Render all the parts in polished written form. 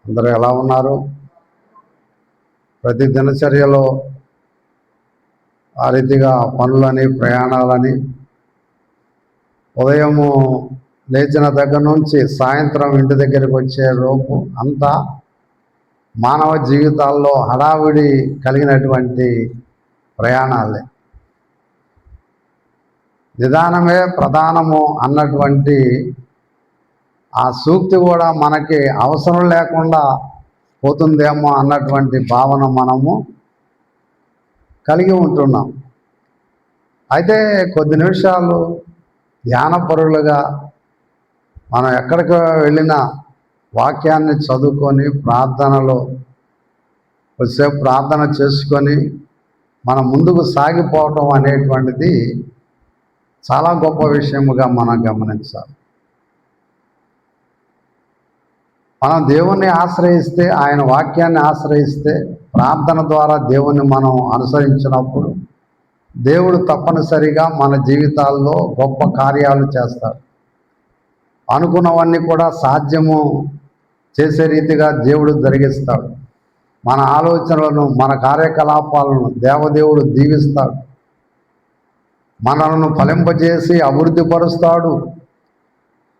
అందరూ ఎలా ఉన్నారు? ప్రతి దినచర్యలో ఆ రీతిగా పనులని, ప్రయాణాలని, ఉదయము లేచిన దగ్గర నుంచి సాయంత్రం ఇంటి దగ్గరికి వచ్చే లోపు అంతా మానవ జీవితాల్లో హడావిడి కలిగినటువంటి ప్రయాణాలే. నిదానమే ప్రధానము అన్నటువంటి ఆ సూక్తి కూడా మనకి అవసరం లేకుండా పోతుందేమో అన్నటువంటి భావన మనము కలిగి ఉంటున్నాం. అయితే కొద్ది నిమిషాలు ధ్యానపరులుగా మనం ఎక్కడికి వెళ్ళినా వాక్యాన్ని చదువుకొని ప్రార్థనలో కొద్దిసేపు ప్రార్థన చేసుకొని మనం ముందుకు సాగిపోవటం అనేటువంటిది చాలా గొప్ప విషయముగా మనం గమనించాలి. మనం దేవుణ్ణి ఆశ్రయిస్తే, ఆయన వాక్యాన్ని ఆశ్రయిస్తే, ప్రార్థన ద్వారా దేవుణ్ణి మనం అనుసరించినప్పుడు దేవుడు తప్పనిసరిగా మన జీవితాల్లో గొప్ప కార్యాలు చేస్తాడు. అనుకున్నవన్నీ కూడా సాధ్యము చేసే రీతిగా దేవుడు జరిగిస్తాడు. మన ఆలోచనలను, మన కార్యకలాపాలను దేవదేవుడు దీవిస్తాడు. మనలను ఫలింపజేసి అభివృద్ధిపరుస్తాడు.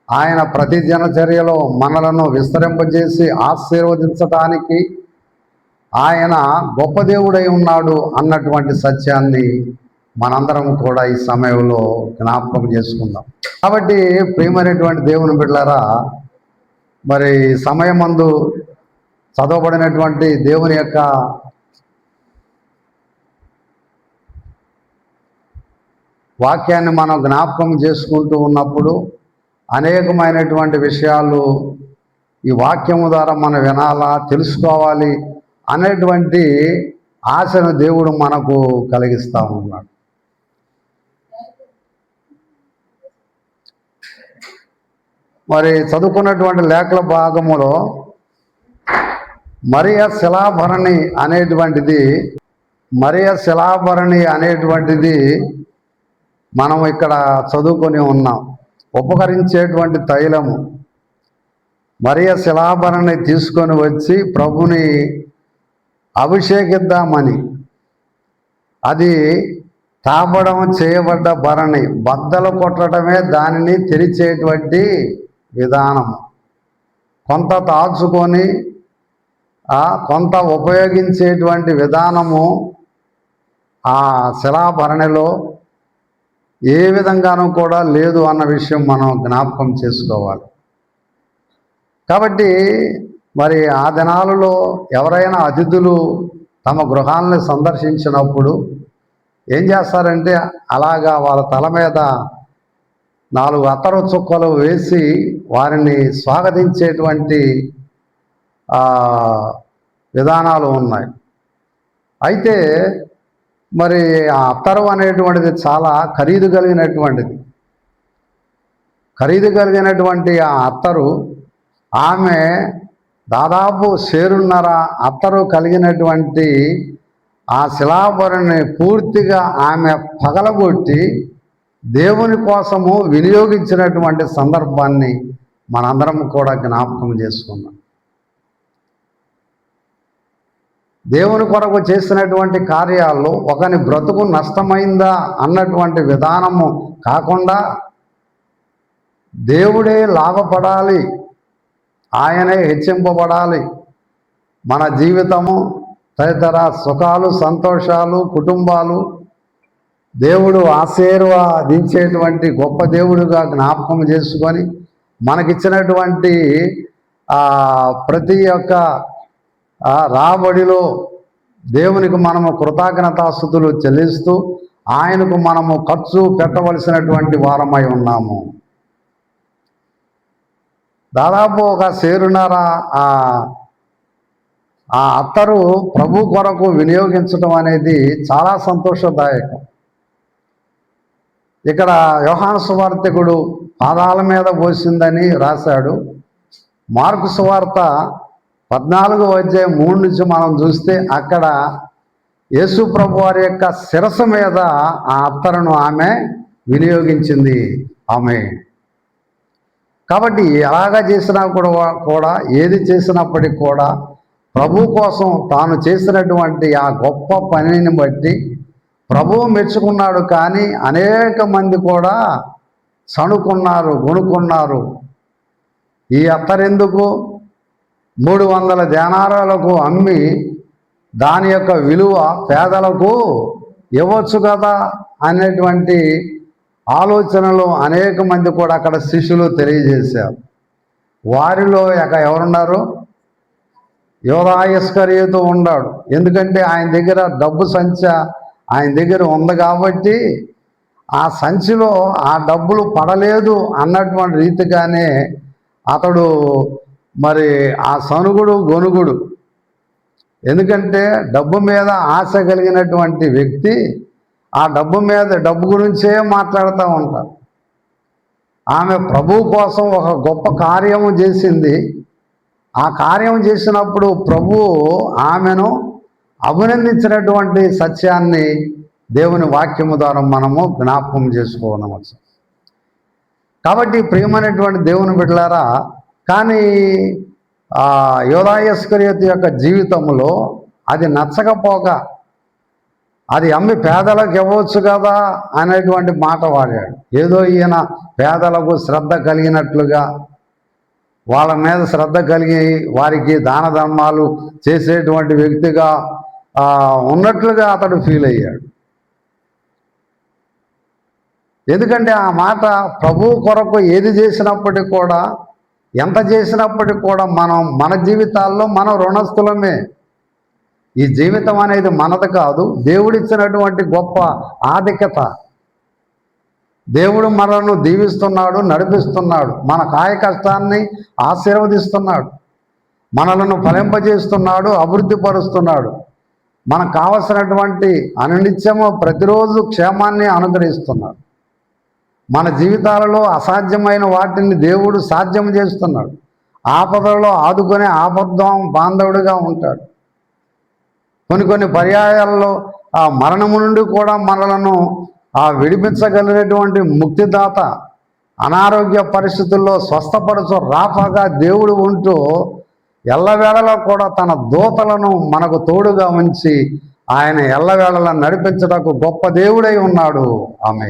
ఆయన ప్రతి దినచర్యలో మనలను విస్తరింపజేసి ఆశీర్వదించడానికి ఆయన గొప్ప దేవుడై ఉన్నాడు అన్నటువంటి సత్యాన్ని మనందరం కూడా ఈ సమయంలో జ్ఞాపకం చేసుకుందాం. కాబట్టి ప్రియమైనటువంటి దేవుని బిడ్డలారా, మరి సమయమందు చదవబడినటువంటి దేవుని యొక్క వాక్యాన్ని మనం జ్ఞాపకం చేసుకుంటూ ఉన్నప్పుడు అనేకమైనటువంటి విషయాలు ఈ వాక్యము ద్వారా మనం వినాలా, తెలుసుకోవాలి అనేటువంటి ఆశను దేవుడు మనకు కలిగిస్తూ ఉన్నాడు. మరి చదువుకున్నటువంటి లేఖల భాగములో మరియ శిలాభరణి అనేటువంటిది మనం ఇక్కడ చదువుకొని ఉన్నాం. ఉపకరించేటువంటి తైలము. మరియ శిలాభరణి తీసుకొని వచ్చి ప్రభుని అభిషేకిద్దామని, అది తాపడం చేయబడ్డ భరణి, బద్దలు కొట్టడమే దానిని తెరిచేటువంటి విధానం. కొంత తాచుకొని కొంత ఉపయోగించేటువంటి విధానము ఆ శిలాభరణిలో ఏ విధంగానూ కూడా లేదు అన్న విషయం మనం జ్ఞాపకం చేసుకోవాలి. కాబట్టి మరి ఆ దినాలలో ఎవరైనా అతిథులు తమ గృహాలను సందర్శించినప్పుడు ఏం చేస్తారంటే, అలాగా వాళ్ళ తల మీద 4 అత్తరు చుక్కలు వేసి వారిని స్వాగతించేటువంటి విధానాలు ఉన్నాయి. అయితే మరి ఆ అత్తరు అనేటువంటిది చాలా ఖరీదు కలిగినటువంటి ఆ అత్తరు, ఆమె దాదాపు 1.5 అత్తరు కలిగినటువంటి ఆ శిలాభరణిని పూర్తిగా ఆమె పగలగొట్టి దేవుని కోసము వినియోగించినటువంటి సందర్భాన్ని మనందరం కూడా జ్ఞాపకం చేసుకున్నాం. దేవుని కొరకు చేసినటువంటి కార్యాల్లో ఒకని బ్రతుకు నష్టమైందా అన్నటువంటి విధానము కాకుండా దేవుడే లాభపడాలి, ఆయనే హెచ్చింపబడాలి, మన జీవితము తదితర సుఖాలు, సంతోషాలు, కుటుంబాలు దేవుడు ఆశీర్వదించేటువంటి గొప్ప దేవుడుగా జ్ఞాపకం చేసుకొని మనకిచ్చినటువంటి ప్రతి ఒక్క రాబడిలో దేవునికి మనము కృతజ్ఞతాస్తుతులు చెల్లిస్తూ ఆయనకు మనము ఖర్చు పెట్టవలసినటువంటి వారమై ఉన్నాము. దాదాపు 1.5 ఆ అత్తరు ప్రభు కొరకు వినియోగించడం అనేది చాలా సంతోషదాయకం. ఇక్కడ యోహాను సువార్తికుడు పాదాల మీద పోసిందని రాశాడు. మార్కు సువార్త 14:3 నుంచి మనం చూస్తే అక్కడ యేసు ప్రభు వారి యొక్క శిరస్సు మీద ఆ అత్తరును ఆమె వినియోగించింది. ఆమె కాబట్టి ఎలాగ చేసినా కూడా ఏది చేసినప్పటికి కూడా ప్రభు కోసం తాను చేసినటువంటి ఆ గొప్ప పనిని బట్టి ప్రభువు మెచ్చుకున్నాడు. కానీ అనేక మంది కూడా సణుకున్నారు, గొణుకున్నారు. ఈ అత్తరెందుకు 300 దేనారాలకు అమ్మి దాని యొక్క విలువ పేదలకు ఇవ్వచ్చు కదా అనేటువంటి ఆలోచనలు అనేక మంది కూడా అక్కడ శిష్యులు తెలియజేశారు. వారిలో ఎవరున్నారు? యూదా ఇస్కరియోతు ఉన్నాడు. ఎందుకంటే ఆయన దగ్గర డబ్బు సంచి ఆయన దగ్గర ఉంది కాబట్టి ఆ సంచిలో ఆ డబ్బులు పడలేదు అన్నటువంటి రీతిగానే అతడు మరి ఆ సనుగుడు గొనుగుడు. ఎందుకంటే డబ్బు మీద ఆశ కలిగినటువంటి వ్యక్తి ఆ డబ్బు గురించే మాట్లాడుతూ ఉంటారు. ఆమె ప్రభు కోసం ఒక గొప్ప కార్యము చేసింది. ఆ కార్యం చేసినప్పుడు ప్రభు ఆమెను అభినందించినటువంటి సత్యాన్ని దేవుని వాక్యము ద్వారా మనము జ్ఞాపకం చేసుకోవచ్చు. కాబట్టి ప్రియమైనటువంటి దేవుని బిడ్డలారా, కానీ యూదా ఇస్కరియోతు యొక్క జీవితంలో అది నచ్చకపోగా అది అమ్మి పేదలకు ఇవ్వచ్చు కదా అనేటువంటి మాట వాడాడు. ఏదో ఈయన పేదలకు శ్రద్ధ కలిగినట్లుగా, వాళ్ళ మీద శ్రద్ధ కలిగి వారికి దాన ధర్మాలు చేసేటువంటి వ్యక్తిగా ఉన్నట్లుగా అతడు ఫీల్ అయ్యాడు. ఎందుకంటే ఆ మాట ప్రభు కొరకు ఏది చేసినప్పటికీ కూడా, ఎంత చేసినప్పటికీ కూడా మన జీవితాల్లో మనం రుణస్థులమే. ఈ జీవితం అనేది మనది కాదు, దేవుడిచ్చినటువంటి గొప్ప ఆధిక్యత. దేవుడు మనల్ని దీవిస్తున్నాడు, నడిపిస్తున్నాడు, మన కాయ కష్టాన్ని ఆశీర్వదిస్తున్నాడు, మనలను ఫలింపజేస్తున్నాడు, అభివృద్ధి పరుస్తున్నాడు, మనకు కావలసినటువంటి అనునిత్యము ప్రతిరోజు క్షేమాన్ని అనుగ్రహిస్తున్నాడు. మన జీవితాలలో అసాధ్యమైన వాటిని దేవుడు సాధ్యం చేస్తున్నాడు. ఆపదలలో ఆదుకునే బాంధవుడిగా ఉంటాడు. కొన్ని పర్యాయాల్లో ఆ మరణము నుండి కూడా మనలను విడిపించగలిగినటువంటి ముక్తిదాత, అనారోగ్య పరిస్థితుల్లో స్వస్థపరచు రాఫాగా దేవుడు ఉంటూ ఎల్లవేళలో కూడా తన దూతలను మనకు తోడుగా ఉంచి ఆయన ఎల్లవేళలా నడిపించడానికి గొప్ప దేవుడై ఉన్నాడు. ఆమె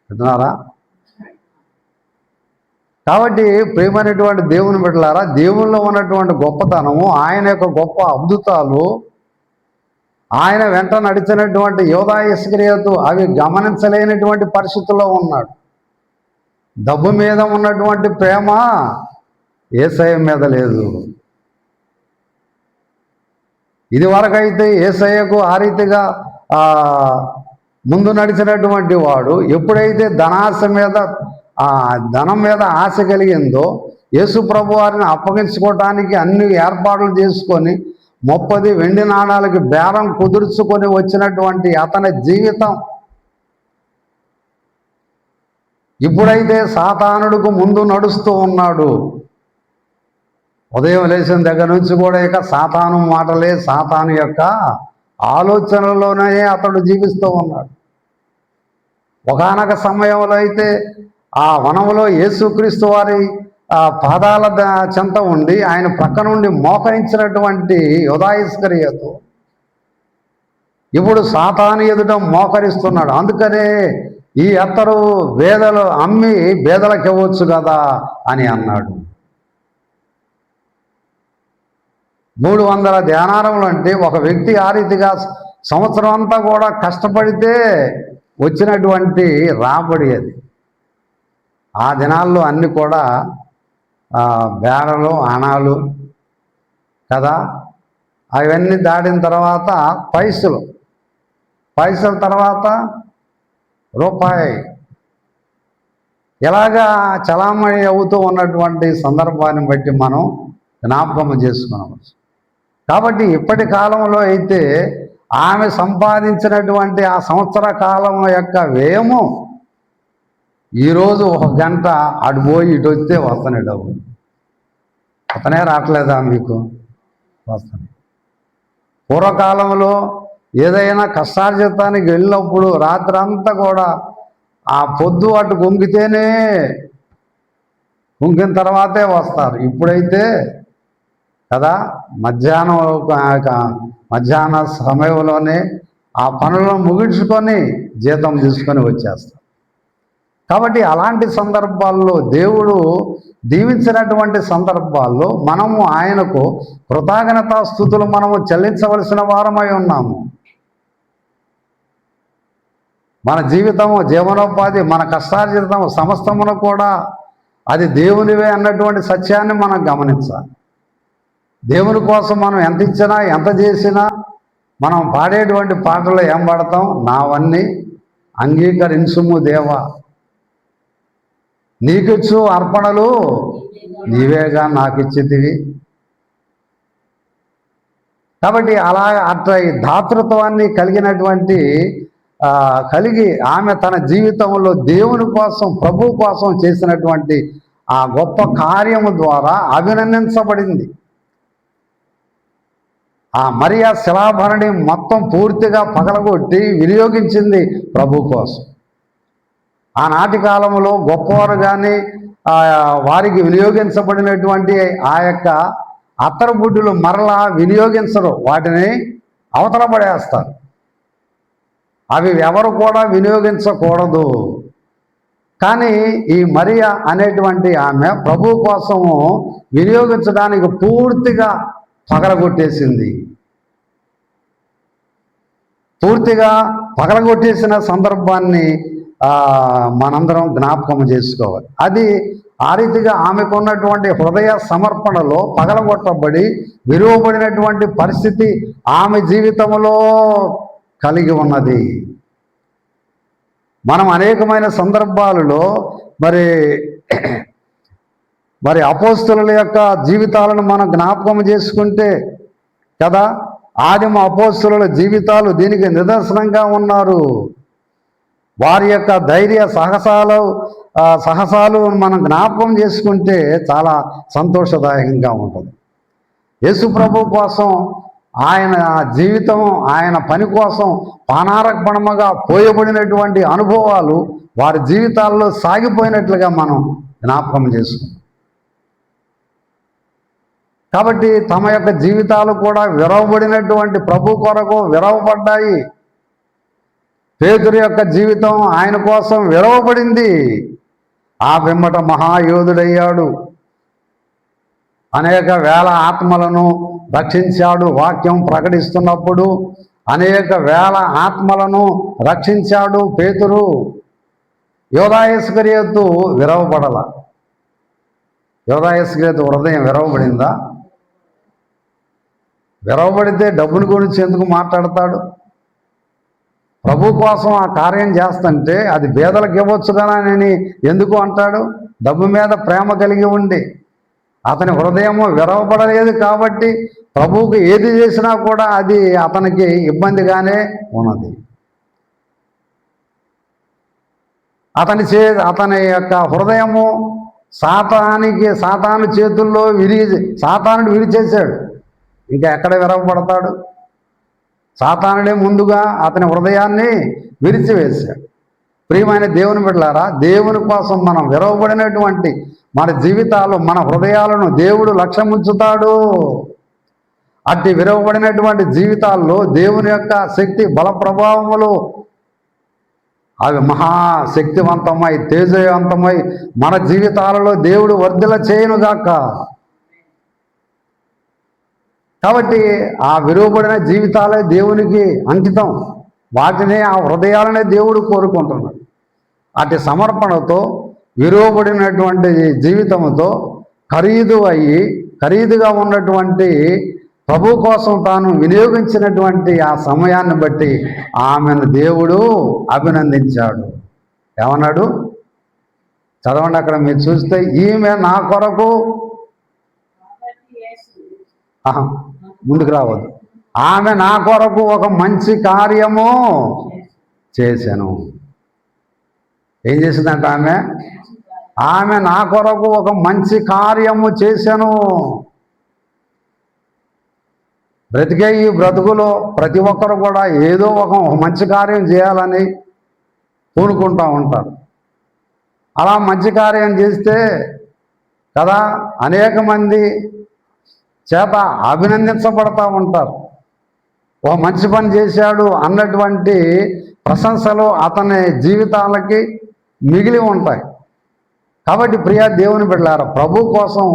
విన్నారా? కాబట్టి ప్రియమైనటువంటి దేవుని బిడ్డలారా, దేవుల్లో ఉన్నటువంటి గొప్పతనము, ఆయన యొక్క గొప్ప అద్భుతాలు, ఆయన వెంట నడిచినటువంటి యూదా ఇస్కరియోతు అవి గమనించలేనటువంటి పరిస్థితుల్లో ఉన్నాడు. డబ్బు మీద ఉన్నటువంటి ప్రేమ యేసయ్య మీద లేదు. ఇదివరకైతే యేసయ్యకు ఆ రీతిగా ముందు నడిచినటువంటి వాడు ఎప్పుడైతే ధనం మీద ఆశ కలిగిందో, యేసు ప్రభు వారిని అప్పగించుకోవటానికి అన్ని ఏర్పాట్లు చేసుకొని 30 వెండి నాణాలకి బేరం కుదుర్చుకొని వచ్చినటువంటి అతని జీవితం ఇప్పుడైతే సాతానుడికి ముందు నడుస్తూ ఉన్నాడు. ఉదయం లేచిన దగ్గర నుంచి కూడా ఇక సాతాను మాటలే, సాతాను యొక్క ఆలోచనలోనే అతడు జీవిస్తూ ఉన్నాడు. ఒకానొక సమయంలో అయితే ఆ వనంలో యేసుక్రీస్తు వారి పాదాల చెంత ఉండి ఆయన పక్క నుండి మోకరించినటువంటి యూదా ఇస్కరియోతు ఇప్పుడు సాతాను ఎదుట మోకరిస్తున్నాడు. అందుకనే ఈ అత్తరు బేదలు అమ్మి బేదలకు ఇవ్వచ్చు కదా అని అన్నాడు. 300 దేనారములు అంటే ఒక వ్యక్తి ఆ రీతిగా సంవత్సరం అంతా కూడా కష్టపడితే వచ్చినటువంటి రాబడి అది. ఆ దినాల్లో అన్నీ కూడా బేడలు, అణాలు కదా. అవన్నీ దాటిన తర్వాత పైసల తర్వాత రూపాయి ఇలాగా చలామణి అవుతూ ఉన్నటువంటి సందర్భాన్ని బట్టి మనం జ్ఞాపకం చేసుకున్నాము. కాబట్టి ఇప్పటి కాలంలో అయితే ఆమె సంపాదించినటువంటి ఆ సంవత్సర కాలం యొక్క వ్యయము ఈరోజు 1 గంట అటు పోయి ఇటు వస్తే వస్తున్నాయి డబ్బులు. అతనే రావట్లేదా మీకు? వస్తున్నాయి. పూర్వకాలంలో ఏదైనా కష్టార్జితానికి వెళ్ళినప్పుడు రాత్రి అంతా కూడా ఆ పొద్దు అటు గొంగితేనే కుంకిన తర్వాతే వస్తారు. ఇప్పుడైతే కదా మధ్యాహ్న సమయంలోనే ఆ పనులను ముగించుకొని జీతం తీసుకొని వచ్చేస్తారు. కాబట్టి అలాంటి సందర్భాల్లో దేవుడు దీవించినటువంటి సందర్భాల్లో మనము ఆయనకు కృతజ్ఞతా స్తుతులు మనము చెల్లించవలసిన వారమై ఉన్నాము. మన జీవితము, జీవనోపాధి, మన కష్టార్జితం సమస్తమును కూడా అది దేవునివే అన్నటువంటి సత్యాన్ని మనం గమనించాలి. దేవుని కోసం మనం ఎంత ఇచ్చినా ఎంత చేసినా మనం పాడేటువంటి పాటలు ఏం పాడతాం? నావన్నీ అంగీకరించుము దేవా, నీకిచ్చు అర్పణలు నీవేగా నాకిచ్చితివి. కాబట్టి అట్లా ఈ దాతృత్వాన్ని కలిగి ఆమె తన జీవితంలో దేవుని కోసం, ప్రభు కోసం చేసినటువంటి ఆ గొప్ప కార్యము ద్వారా అభినందించబడింది. ఆ మరియా శిలాభరణి మొత్తం పూర్తిగా పగలగొట్టి వినియోగించింది ప్రభు కోసం. ఆనాటి కాలంలో గొప్పవారు కానీ వారికి వినియోగించబడినటువంటి ఆ యొక్క అత్తరుబుడ్డులు మరలా వినియోగించరు, వాటిని అవతల పడేస్తారు. అవి ఎవరు కూడా వినియోగించకూడదు. కానీ ఈ మరియా అనేటువంటి ఆమె ప్రభు కోసము వినియోగించడానికి పూర్తిగా పగలగొట్టేసింది. పూర్తిగా పగలగొట్టేసిన సందర్భాన్ని మనందరం జ్ఞాపకం చేసుకోవాలి. అది ఆ రీతిగా ఆమెకు ఉన్నటువంటి హృదయ సమర్పణలో పగలగొట్టబడి విలువబడినటువంటి పరిస్థితి ఆమె జీవితంలో కలిగి ఉన్నది. మనం అనేకమైన సందర్భాలలో మరి అపోస్తలుల యొక్క జీవితాలను మనం జ్ఞాపకం చేసుకుంటే కదా, ఆదిమ అపోస్తలుల జీవితాలు దీనికి నిదర్శనంగా ఉన్నారు. వారి యొక్క ధైర్య సాహసాలు మనం జ్ఞాపకం చేసుకుంటే చాలా సంతోషదాయకంగా ఉంటుంది. యేసు ప్రభు కోసం, ఆయన జీవితం, ఆయన పని కోసం పానార్పణముగా పోయబడినటువంటి అనుభవాలు వారి జీవితాల్లో సాగిపోయినట్లుగా మనం జ్ఞాపకం చేసుకుంటాం. కాబట్టి తమ యొక్క జీవితాలు కూడా విరవబడినటువంటి ప్రభు కొరకు విరవబడ్డాయి. పేతురు యొక్క జీవితం ఆయన కోసం విరవబడింది. ఆ వెంబట మహాయోధుడయ్యాడు. అనేక వేల ఆత్మలను రక్షించాడు. వాక్యం ప్రకటిస్తున్నప్పుడు అనేక వేల ఆత్మలను రక్షించాడు పేతురు. యోధా ఇస్కరియోతు విరవబడల. యోధా ఇస్కరియోతు హృదయం విరవబడిందా? విరవబడితే డబ్బుని గురించి ఎందుకు మాట్లాడతాడు? ప్రభు కోసం ఆ కార్యం చేస్తుంటే అది పేదలకు ఇవ్వచ్చు కదా అని ఎందుకు అంటాడు? డబ్బు మీద ప్రేమ కలిగి ఉండి అతని హృదయము విరవబడలేదు కాబట్టి ప్రభువుకు ఏది చేసినా కూడా అది అతనికి ఇబ్బందిగానే ఉన్నది. అతని యొక్క హృదయము సాతాను చేతుల్లో సాతానుడు విరిచేశాడు. ఇంకా ఎక్కడ విరవబడతాడు? సాతానుడే ముందుగా అతని హృదయాన్ని విరిచివేశాడు. ప్రియమైన దేవుని బిడ్డలారా, దేవుని కోసం మనం విరవబడినటువంటి మన జీవితాలు, మన హృదయాలను దేవుడు లక్ష్యం ఉంచుతాడు. అట్టి విరవబడినటువంటి జీవితాల్లో దేవుని యొక్క శక్తి, బల ప్రభావములు అవి మహాశక్తివంతమై, తేజవంతమై మన జీవితాలలో దేవుడు వర్ధిల్ల చేయునుగాక. కాబట్టి ఆ విలువబడిన జీవితాలే దేవునికి అంకితం. వాటినే, ఆ హృదయాలనే దేవుడు కోరుకుంటున్నాడు. అటు సమర్పణతో, విలువబడినటువంటి జీవితంతో ఖరీదుగా ఉన్నటువంటి ప్రభు కోసం తాను వినియోగించినటువంటి ఆ సమయాన్ని బట్టి ఆమెను దేవుడు అభినందించాడు. ఏమన్నాడు? చదవండి, అక్కడ మీరు చూస్తే, ఈమె నా కొరకు, ముందుకు రావద్దు, ఆమె నా కొరకు ఒక మంచి కార్యము చేశాను. ఏం చేసిందంట ఆమె నా కొరకు ఒక మంచి కార్యము చేశాను. బ్రతికే ఈ బ్రతుకులో ప్రతి ఒక్కరు కూడా ఏదో ఒక మంచి కార్యం చేయాలని పూనుకుంటూ ఉంటారు. అలా మంచి కార్యం చేస్తే కదా, అనేక మంది చేత అభినందించబడతా ఉంటారు. ఓ మంచి పని చేశాడు అన్నటువంటి ప్రశంసలు అతని జీవితాలకి మిగిలి ఉంటాయి. కాబట్టి ప్రియా దేవుని బిడ్డలారా, ప్రభు కోసం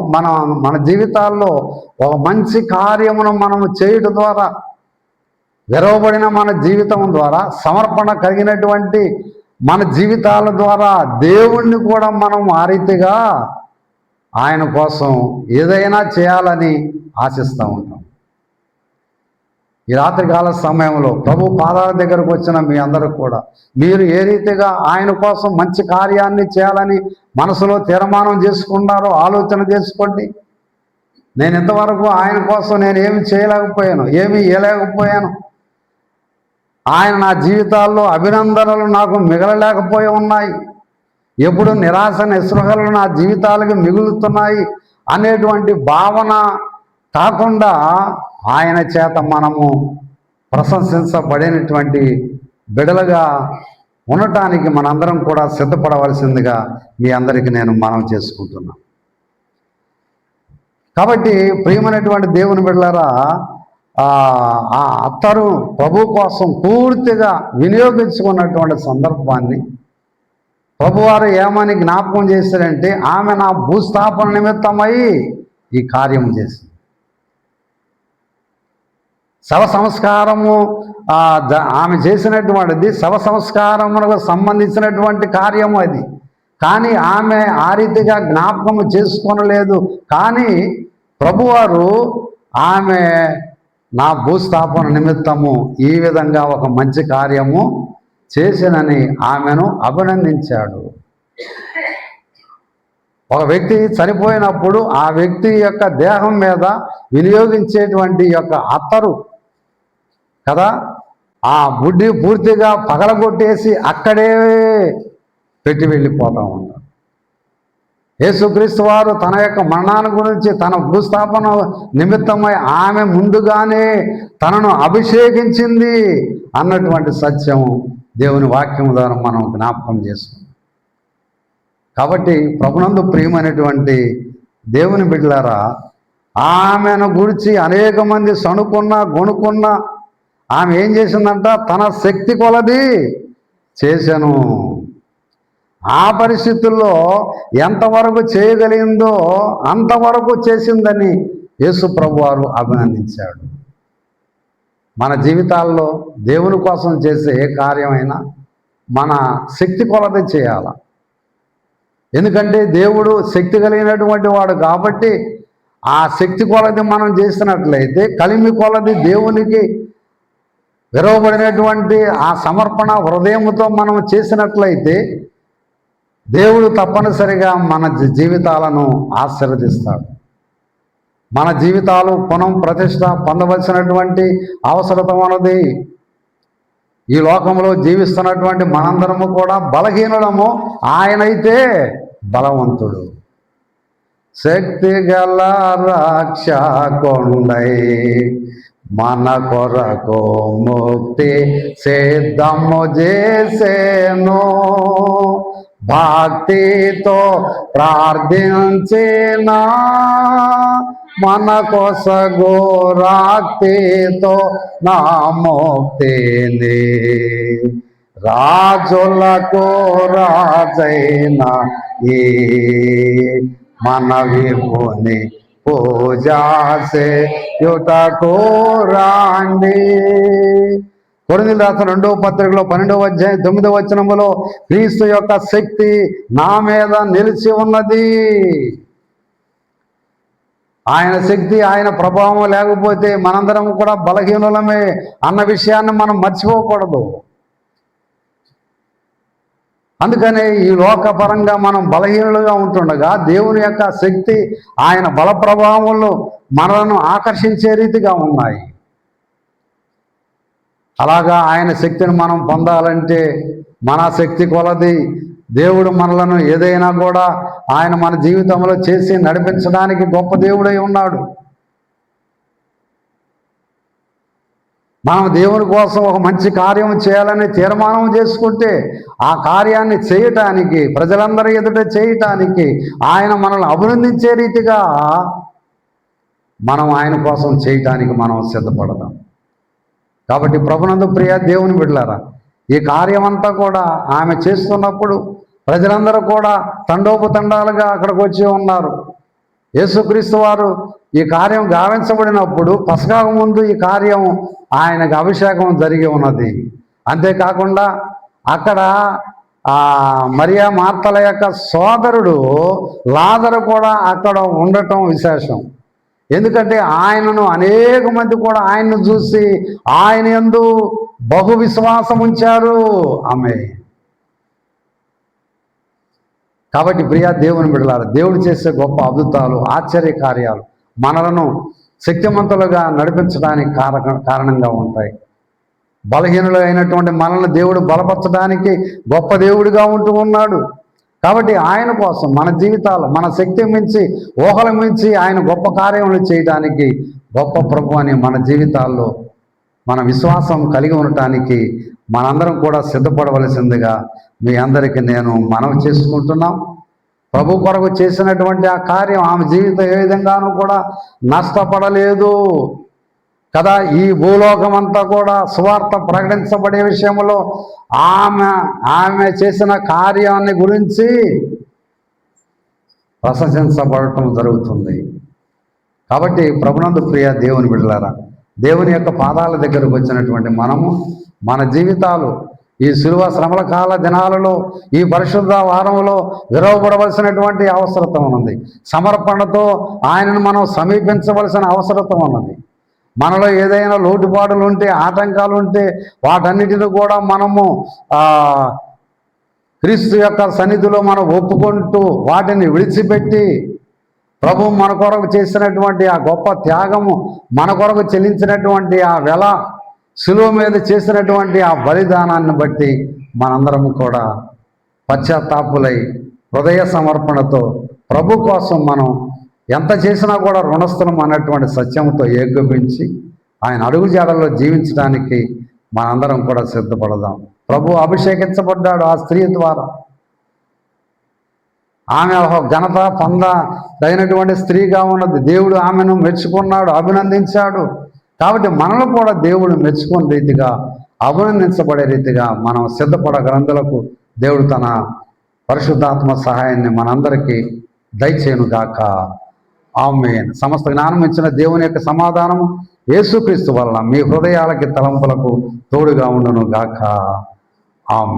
మన జీవితాల్లో ఒక మంచి కార్యమును మనము చేయడం ద్వారా, విరవబడిన మన జీవితం ద్వారా, సమర్పణ కలిగినటువంటి మన జీవితాల ద్వారా దేవుణ్ణి కూడా మనం ఆ రీతిగా ఆయన కోసం ఏదైనా చేయాలని ఆశిస్తూ ఉంటాం. ఈ రాత్రికాల సమయంలో ప్రభు పాదాల దగ్గరకు వచ్చిన మీ అందరూ కూడా మీరు ఏ రీతిగా ఆయన కోసం మంచి కార్యాన్ని చేయాలని మనసులో తీర్మానం చేసుకున్నారో ఆలోచన చేసుకోండి. నేను ఇంతవరకు ఆయన కోసం నేను ఏమి చేయలేకపోయాను, ఏమి ఇవ్వలేకపోయాను, ఆయన నా జీవితాల్లో అభినందనలు నాకు మిగలలేకపోయి ఉన్నాయి, ఎప్పుడు నిరాశ నిస్పృహలు నా జీవితాలకు మిగులుతున్నాయి అనేటువంటి భావన కాకుండా ఆయన చేత మనము ప్రశంసించబడినటువంటి బిడలుగా ఉండటానికి మనందరం కూడా సిద్ధపడవలసిందిగా మీ అందరికీ నేను మనవి చేసుకుంటున్నాను. కాబట్టి ప్రియమైనటువంటి దేవుని బిడ్డలారా, ఆ అత్తరు ప్రభు కోసం పూర్తిగా వినియోగించుకున్నటువంటి సందర్భాన్ని ప్రభువారు ఏమని జ్ఞాపకం చేశారంటే, ఆమె నా భూస్థాపన నిమిత్తమై ఈ కార్యం చేసింది. శవ సంస్కారము ఆమె చేసినటువంటిది శవ సంస్కారములకు సంబంధించినటువంటి కార్యము అది. కానీ ఆమె ఆ రీతిగా జ్ఞాపకము చేసుకోనలేదు. కానీ ప్రభువారు ఆమె నా భూస్థాపన నిమిత్తము ఈ విధంగా ఒక మంచి కార్యము చేసినని ఆమెను అభినందించాడు. ఒక వ్యక్తి చనిపోయినప్పుడు ఆ వ్యక్తి యొక్క దేహం మీద వినియోగించేటువంటి యొక్క అత్తరు కదా, ఆ బుడ్డి పూర్తిగా పగలగొట్టేసి అక్కడే పెట్టి వెళ్ళిపోతూ ఉంటారు. యేసుక్రీస్తు వారు తన యొక్క మరణాన్ని గురించి, తన భూస్థాపన నిమిత్తమై ఆమె ముందుగానే తనను అభిషేకించింది అన్నటువంటి సత్యం దేవుని వాక్యం ద్వారా మనం జ్ఞాపకం చేసుకుంటాం. కాబట్టి ప్రభునందు ప్రియమైనటువంటి దేవుని బిడ్డలారా, ఆమెను గురించి అనేక మంది సణుకున్నా గొణుకున్నా ఆమె ఏం చేసిందంట, తన శక్తి కొలది చేశాను. ఆ పరిస్థితుల్లో ఎంతవరకు చేయగలిగిందో అంతవరకు చేసిందని యేసు ప్రభువారు అభినందించాడు. మన జీవితాల్లో దేవుని కోసం చేసే ఏ కార్యమైనా మన శక్తి కొలది చేయాలి. ఎందుకంటే దేవుడు శక్తి కలిగినటువంటి వాడు కాబట్టి ఆ శక్తి కొలది మనం చేసినట్లయితే, కలిమి కొలది దేవునికి విరవబడినటువంటి ఆ సమర్పణ హృదయముతో మనం చేసినట్లయితే దేవుడు తప్పనిసరిగా మన జీవితాలను ఆశీర్వదిస్తాడు. మన జీవితాలు పునః ప్రతిష్ట పొందవలసినటువంటి అవసరత ఉన్నది. ఈ లోకంలో జీవిస్తున్నటువంటి మనందరము కూడా బలహీనులము, ఆయనైతే బలవంతుడు. శక్తి గల రక్షకుండై మన కొరకు ముక్తి సిద్ధము చేసేను, భక్తితో ప్రార్థించిన మన కొసగు రాక్తితో నా ముక్తిని, రాజులకు రాజైన ఈ మన విభుని పూజా చేయుటకు రాండి. కొరింథీయులకు రాసిన 2వ పత్రికలో 12వ అధ్యాయం 9వ వచనములో క్రీస్తు యొక్క శక్తి నా మీద నిలిచి ఉన్నది. ఆయన శక్తి, ఆయన ప్రభావం లేకపోతే మనందరం కూడా బలహీనులమే అన్న విషయాన్ని మనం మర్చిపోకూడదు. అందుకనే ఈ లోకపరంగా మనం బలహీనులుగా ఉంటుండగా దేవుని యొక్క శక్తి, ఆయన బల ప్రభావములు మనలను ఆకర్షించే రీతిగా ఉన్నాయి. అలాగా ఆయన శక్తిని మనం పొందాలంటే మన శక్తి కొలది దేవుడు మనలను ఏదైనా కూడా ఆయన మన జీవితంలో చేసి నడిపించడానికి గొప్ప దేవుడై ఉన్నాడు. మనం దేవుని కోసం ఒక మంచి కార్యం చేయాలని తీర్మానం చేసుకుంటే ఆ కార్యాన్ని చేయటానికి, ప్రజలందరి ఎదుట చేయటానికి, ఆయన మనల్ని అభినందించే రీతిగా మనం ఆయన కోసం చేయటానికి మనం సిద్ధపడదాం. కాబట్టి ప్రభునందు ప్రియ దేవుని బిడ్డలారా, ఈ కార్యమంతా కూడా ఆమె చేస్తున్నప్పుడు ప్రజలందరూ కూడా తండోపతండాలుగా అక్కడికి వచ్చి ఉన్నారు. యేసుక్రీస్తు వారు ఈ కార్యం గావించబడినప్పుడు పసగా ముందు ఈ కార్యం ఆయనకు అభిషేకం జరిగి ఉన్నది. అంతేకాకుండా అక్కడ మరియా మార్తల యొక్క సోదరుడు లాజరు కూడా అక్కడ ఉండటం విశేషం. ఎందుకంటే ఆయనను అనేక మంది కూడా ఆయన్ను చూసి ఆయన యందు బహు విశ్వాసం ఉంచారు. ఆమె కాబట్టి ప్రియా దేవుని బిడ్డలారా, దేవుడు చేసే గొప్ప అద్భుతాలు, ఆశ్చర్య కార్యాలు మనలను శక్తిమంతులుగా నడిపించడానికి కారణంగా ఉంటాయి. బలహీనులు అయినటువంటి మనల్ని దేవుడు బలపరచడానికి గొప్ప దేవుడిగా ఉంటూ ఉన్నాడు. కాబట్టి ఆయన కోసం మన జీవితాలు, మన శక్తి మించి, ఊహల మించి ఆయన గొప్ప కార్యములు చేయడానికి గొప్ప ప్రభు అని మన జీవితాల్లో మన విశ్వాసం కలిగి ఉండటానికి మనందరం కూడా సిద్ధపడవలసిందిగా మీ అందరికీ నేను మనవి చేసుకుంటున్నాం. ప్రభు కొరకు చేసినటువంటి ఆ కార్యం ఆమె జీవితం ఏ విధంగానూ కూడా నష్టపడలేదు కదా. ఈ భూలోకం అంతా కూడా సువార్త ప్రకటించబడే విషయంలో ఆమె చేసిన కార్యాన్ని గురించి ప్రశంసించబడటం జరుగుతుంది. కాబట్టి ప్రభునందు ప్రియ దేవుని బిడ్డలారా, దేవుని యొక్క పాదాల దగ్గరకు వచ్చినటువంటి మనము మన జీవితాలు ఈ శిలువ శ్రమల కాల దినాలలో, ఈ పరిశుద్ధ వారంలో విరవబడవలసినటువంటి అవసరత ఉన్నది. సమర్పణతో ఆయనను మనం సమీపించవలసిన అవసరత ఉన్నది. మనలో ఏదైనా లోటుపాటులు ఉంటే, ఆటంకాలు ఉంటే వాటన్నిటిని కూడా మనము క్రీస్తు యొక్క సన్నిధిలో మనం ఒప్పుకుంటూ వాటిని విడిచిపెట్టి ప్రభు మన కొరకు చేసినటువంటి ఆ గొప్ప త్యాగము, మన కొరకు చెల్లించినటువంటి ఆ వెల, శిలువ మీద చేసినటువంటి ఆ బలిదానాన్ని బట్టి మనందరం కూడా పశ్చాత్తాపులై హృదయ సమర్పణతో ప్రభు కోసం మనం ఎంత చేసినా కూడా రుణస్థలం అన్నటువంటి సత్యంతో ఏకీభవించి ఆయన అడుగుజాడల్లో జీవించడానికి మనందరం కూడా సిద్ధపడదాం. ప్రభు అభిషేకించబడ్డాడు ఆ స్త్రీ ద్వారా. ఆమె ఒక ఘనత పొందదగినటువంటి స్త్రీగా ఉన్నది. దేవుడు ఆమెను మెచ్చుకున్నాడు, అభినందించాడు. కాబట్టి మనలో కూడా దేవుడు మెచ్చుకునే రీతిగా, అభినందించబడే రీతిగా మనం సిద్ధపడగలందులకు దేవుడు తన పరిశుద్ధాత్మ సహాయాన్ని మనందరికీ దయచేయునుగాక. ఆమేన్. సమస్త జ్ఞానం ఇచ్చిన దేవుని యొక్క సమాధానము యేసుక్రీస్తు వలన మీ హృదయాలకి, తలంపులకు తోడుగా ఉండును గాక. ఆమేన్.